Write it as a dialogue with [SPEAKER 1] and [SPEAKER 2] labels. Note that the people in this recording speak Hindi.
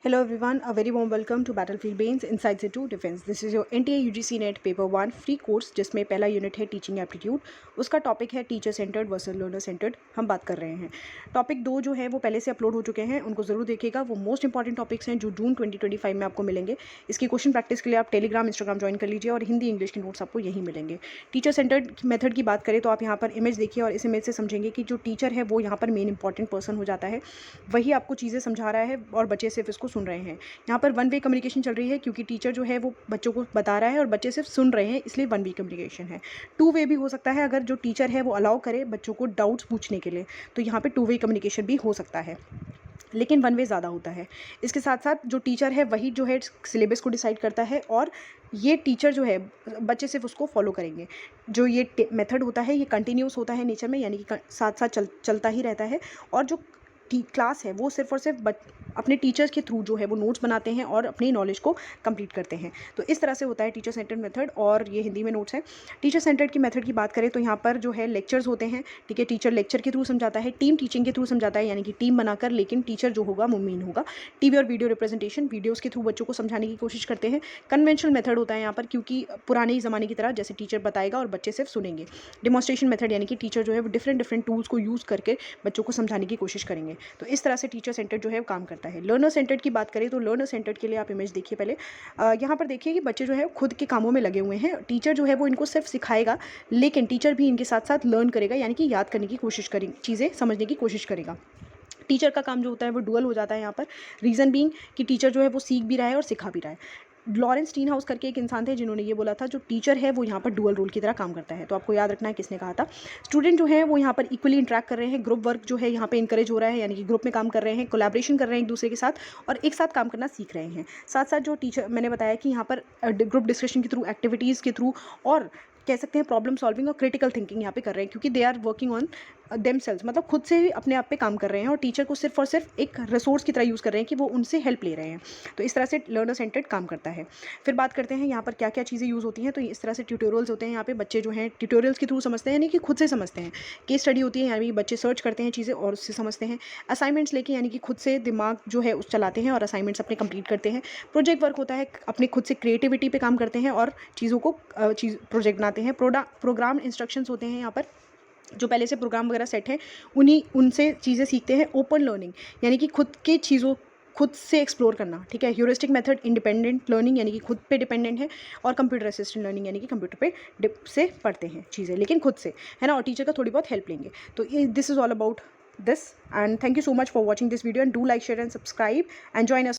[SPEAKER 1] Hello everyone, a very warm welcome to Battlefield Bains Inside the 2 Defense. This is your NTA UGC Net paper 1 free course जिसमें पहला यूनिट है टीचिंग एप्टीट्यूड। उसका टॉपिक है teacher centred versus learner centred. हम बात कर रहे हैं। टॉपिक 2 जो है वो पहले से अपलोड हो चुके हैं, उनको ज़रूर देखिएगा। वो मोस्ट इंपॉर्टेंट टॉपिक्स हैं जो जून 2025 में आपको मिलेंगे। इसकी क्वेश्चन प्रैक्टिस के लिए आप टेलीग्राम इंस्टाग्राम ज्वाइन कर लीजिए और हिंदी इंग्लिश के नोट्स आपको यहीं मिलेंगे। टीचर सेंटर्ड मेथड की बात करें तो आप यहाँ पर इमेज देखिए और इस इमेज से समझेंगे कि जो टीचर है वो यहाँ पर मेन इंपॉर्टेंट पर्सन हो जाता है। वही आपको चीज़ें समझा रहा है और बच्चे सिर्फ इसको सुन रहे हैं। यहाँ पर वन वे कम्युनिकेशन चल रही है क्योंकि टीचर जो है वो बच्चों को बता रहा है और बच्चे सिर्फ सुन रहे हैं, इसलिए वन वे कम्युनिकेशन है। टू वे भी हो सकता है, अगर जो टीचर है वो अलाउ करे बच्चों को डाउट्स पूछने के लिए, तो यहाँ पे टू वे कम्युनिकेशन भी हो सकता है, लेकिन वन वे ज़्यादा होता है। इसके साथ साथ जो टीचर है वही जो है सिलेबस को डिसाइड करता है और ये टीचर जो है बच्चे सिर्फ उसको फॉलो करेंगे। जो ये मेथड होता है ये कंटिन्यूस होता है नेचर में, यानी कि साथ साथ चलता ही रहता है। और जो क्लास है वो सिर्फ और सिर्फ अपने टीचर्स के थ्रू जो है वो नोट्स बनाते हैं और अपनी नॉलेज को कंप्लीट करते हैं। तो इस तरह से होता है टीचर सेंटर्ड मेथड, और ये हिंदी में नोट्स है। टीचर सेंटर्ड की मेथड की बात करें तो यहाँ पर जो है लेक्चर्स होते हैं, ठीक है। टीचर लेक्चर के थ्रू समझाता है, टीम टीचिंग के थ्रू समझाता है, यानी कि टीम बनाकर, लेकिन टीचर जो होगा वो मेन होगा। टीवी और वीडियो रिप्रेजेंटेशन, वीडियोज़ के थ्रू बच्चों को समझाने की कोशिश करते हैं। कन्वेंशनल मेथड होता है यहाँ पर, क्योंकि पुराने ज़माने की तरह जैसे टीचर बताएगा और बच्चे सिर्फ सुनेंगे। डिमॉन्स्ट्रेशन मेथड, यानी कि टीचर जो है वो डिफरेंट टूल्स को यूज़ करके बच्चों को समझाने की कोशिश करेंगे। तो इस तरह से टीचर सेंटर्ड जो है वो काम करता है। लर्नर सेंटर्ड की बात करें तो लर्नर सेंटर्ड के लिए आप इमेज देखिए पहले। यहाँ पर देखिए कि बच्चे जो है खुद के कामों में लगे हुए हैं। टीचर जो है वो इनको सिर्फ सिखाएगा, लेकिन टीचर भी इनके साथ साथ लर्न करेगा, यानी कि याद करने की कोशिश करेंगे, चीज़ें समझने की कोशिश करेगा। टीचर का काम जो होता है वो डुअल हो जाता है यहाँ पर। रीज़न बीइंग कि टीचर जो है वो सीख भी रहा है और सिखा भी रहा है। लॉरेंस स्टीनहाउस करके एक इंसान थे जिन्होंने ये बोला था, जो टीचर है वो यहाँ पर डुअल रोल की तरह काम करता है। तो आपको याद रखना है किसने कहा था। स्टूडेंट जो है वो यहाँ पर इक्वली इंटरेक्ट कर रहे हैं। ग्रुप वर्क जो है यहाँ पे इंकरेज हो रहा है, यानी कि ग्रुप में काम कर रहे हैं, कोलैबोरेशन कर रहे हैं एक दूसरे के साथ और एक साथ काम करना सीख रहे हैं। साथ साथ जो टीचर मैंने बताया कि यहाँ पर ग्रुप डिस्कशन के थ्रू, एक्टिविटीज़ के थ्रू, और कह सकते हैं प्रॉब्लम सॉल्विंग और क्रिटिकल थिंकिंग यहाँ पे कर रहे हैं, क्योंकि they are working on themselves, मतलब खुद से ही अपने आप पे काम कर रहे हैं और टीचर को सिर्फ और सिर्फ एक रिसोर्स की तरह यूज़ कर रहे हैं कि वो उनसे हेल्प ले रहे हैं। तो इस तरह से लर्नर सेंटर्ड काम करता है। फिर बात करते हैं यहाँ पर क्या क्या चीज़ें यूज़ होती हैं। तो इस तरह से ट्यूटोरियल्स होते हैं। यहाँ पे बच्चे जो हैं ट्यूटोरियल्स के थ्रू समझते हैं, यानी कि खुद से समझते हैं। केस स्टडी होती है, यानी कि बच्चे सर्च करते हैं चीज़ें और उससे समझते हैं। असाइनमेंट्स लेके, यानी कि खुद से दिमाग जो है उस चलाते हैं और असाइनमेंट्स अपने कंप्लीट करते हैं। प्रोजेक्ट वर्क होता है, अपने खुद से क्रिएटिविटी पे काम करते हैं और चीज़ों को प्रोजेक्ट बनाते हैं। प्रोग्राम इंस्ट्रक्शंस होते हैं यहाँ पर, जो पहले से प्रोग्राम वगैरह सेट है उनसे चीज़ें सीखते हैं। ओपन लर्निंग, यानी कि खुद की चीज़ों खुद से एक्सप्लोर करना, ठीक है। ह्यूरिस्टिक मेथड, इंडिपेंडेंट लर्निंग, यानी कि खुद पे डिपेंडेंट है। और कंप्यूटर असिस्टेंट लर्निंग, यानी कि कंप्यूटर पे से पढ़ते हैं चीज़ें, लेकिन खुद से, है ना, और टीचर का थोड़ी बहुत हेल्प लेंगे। तो ये this is all about this, and thank you so much for watching this video, and do like, share and subscribe, and join us